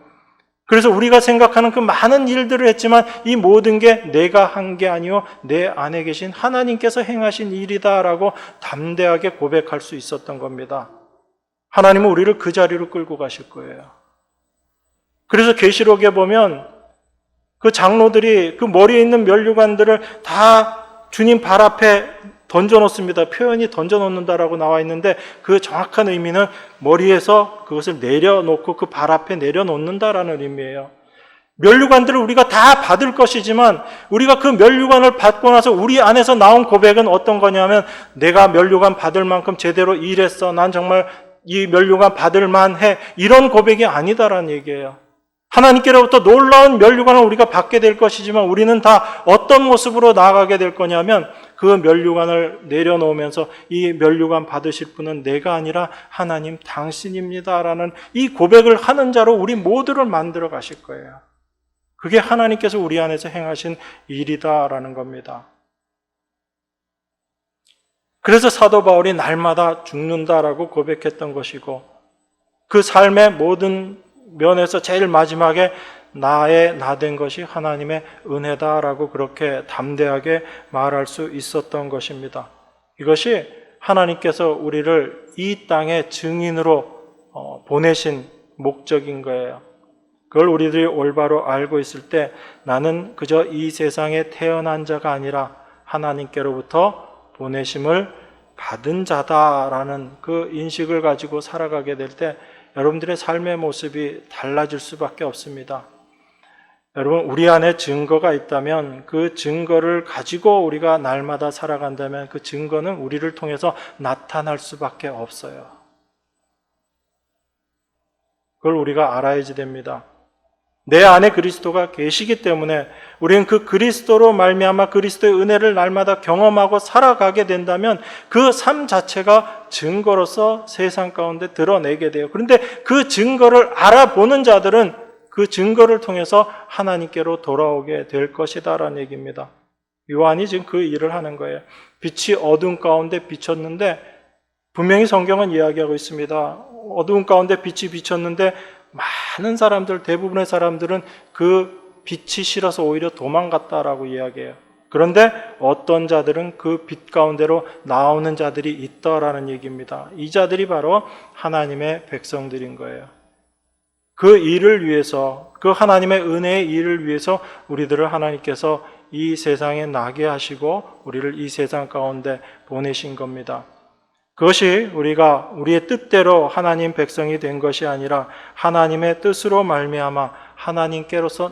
그래서 우리가 생각하는 그 많은 일들을 했지만 이 모든 게 내가 한 게 아니요 내 안에 계신 하나님께서 행하신 일이다라고 담대하게 고백할 수 있었던 겁니다. 하나님은 우리를 그 자리로 끌고 가실 거예요. 그래서 계시록에 보면 그 장로들이 그 머리에 있는 면류관들을 다 주님 발 앞에 던져놓습니다. 표현이 던져놓는다라고 나와 있는데 그 정확한 의미는 머리에서 그것을 내려놓고 그 발 앞에 내려놓는다라는 의미예요. 면류관들을 우리가 다 받을 것이지만 우리가 그 면류관을 받고 나서 우리 안에서 나온 고백은 어떤 거냐면 내가 면류관 받을 만큼 제대로 일했어. 난 정말 이 면류관 받을 만해. 이런 고백이 아니다라는 얘기예요. 하나님께로부터 놀라운 면류관을 우리가 받게 될 것이지만 우리는 다 어떤 모습으로 나아가게 될 거냐면 그 면류관을 내려놓으면서 이 면류관 받으실 분은 내가 아니라 하나님 당신입니다라는 이 고백을 하는 자로 우리 모두를 만들어 가실 거예요. 그게 하나님께서 우리 안에서 행하신 일이다라는 겁니다. 그래서 사도 바울이 날마다 죽는다라고 고백했던 것이고 그 삶의 모든 면에서 제일 마지막에 나의 나된 것이 하나님의 은혜다라고 그렇게 담대하게 말할 수 있었던 것입니다. 이것이 하나님께서 우리를 이 땅의 증인으로 보내신 목적인 거예요. 그걸 우리들이 올바로 알고 있을 때 나는 그저 이 세상에 태어난 자가 아니라 하나님께로부터 보내심을 받은 자다라는 그 인식을 가지고 살아가게 될 때 여러분들의 삶의 모습이 달라질 수밖에 없습니다. 여러분, 우리 안에 증거가 있다면 그 증거를 가지고 우리가 날마다 살아간다면 그 증거는 우리를 통해서 나타날 수밖에 없어요. 그걸 우리가 알아야지 됩니다. 내 안에 그리스도가 계시기 때문에 우리는 그 그리스도로 말미암아 그리스도의 은혜를 날마다 경험하고 살아가게 된다면 그 삶 자체가 증거로서 세상 가운데 드러내게 돼요. 그런데 그 증거를 알아보는 자들은 그 증거를 통해서 하나님께로 돌아오게 될 것이다라는 얘기입니다. 요한이 지금 그 일을 하는 거예요. 빛이 어두운 가운데 비쳤는데 분명히 성경은 이야기하고 있습니다. 어두운 가운데 빛이 비쳤는데 많은 사람들, 대부분의 사람들은 그 빛이 싫어서 오히려 도망갔다라고 이야기해요. 그런데 어떤 자들은 그 빛 가운데로 나오는 자들이 있다라는 얘기입니다. 이 자들이 바로 하나님의 백성들인 거예요. 그 일을 위해서, 그 하나님의 은혜의 일을 위해서 우리들을 하나님께서 이 세상에 나게 하시고 우리를 이 세상 가운데 보내신 겁니다. 그것이 우리가 우리의 뜻대로 하나님 백성이 된 것이 아니라 하나님의 뜻으로 말미암아 하나님께로서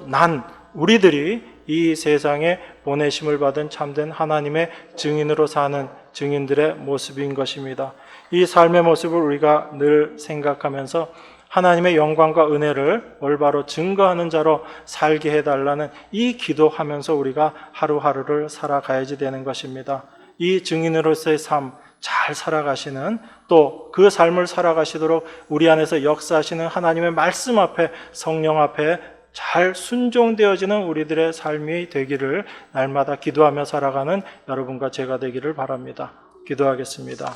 우리들이 이 세상에 보내심을 받은 참된 하나님의 증인으로 사는 증인들의 모습인 것입니다. 이 삶의 모습을 우리가 늘 생각하면서 하나님의 영광과 은혜를 올바로 증거하는 자로 살게 해달라는 이 기도하면서 우리가 하루하루를 살아가야지 되는 것입니다. 이 증인으로서의 삶 잘 살아가시는, 또 그 삶을 살아가시도록 우리 안에서 역사하시는 하나님의 말씀 앞에, 성령 앞에 잘 순종되어지는 우리들의 삶이 되기를 날마다 기도하며 살아가는 여러분과 제가 되기를 바랍니다. 기도하겠습니다.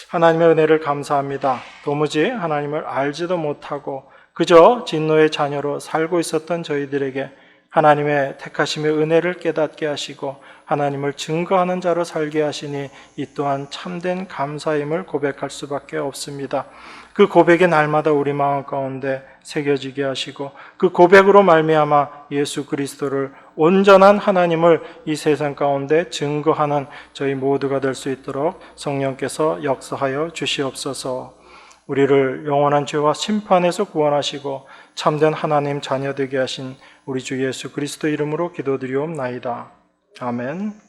하나님의 은혜를 감사합니다. 도무지 하나님을 알지도 못하고 그저 진노의 자녀로 살고 있었던 저희들에게 하나님의 택하심의 은혜를 깨닫게 하시고 하나님을 증거하는 자로 살게 하시니 이 또한 참된 감사임을 고백할 수밖에 없습니다. 그 고백이 날마다 우리 마음 가운데 새겨지게 하시고 그 고백으로 말미암아 예수 그리스도를 온전한 하나님을 이 세상 가운데 증거하는 저희 모두가 될 수 있도록 성령께서 역사하여 주시옵소서. 우리를 영원한 죄와 심판에서 구원하시고 참된 하나님 자녀 되게 하신 우리 주 예수 그리스도 이름으로 기도드리옵나이다. 아멘.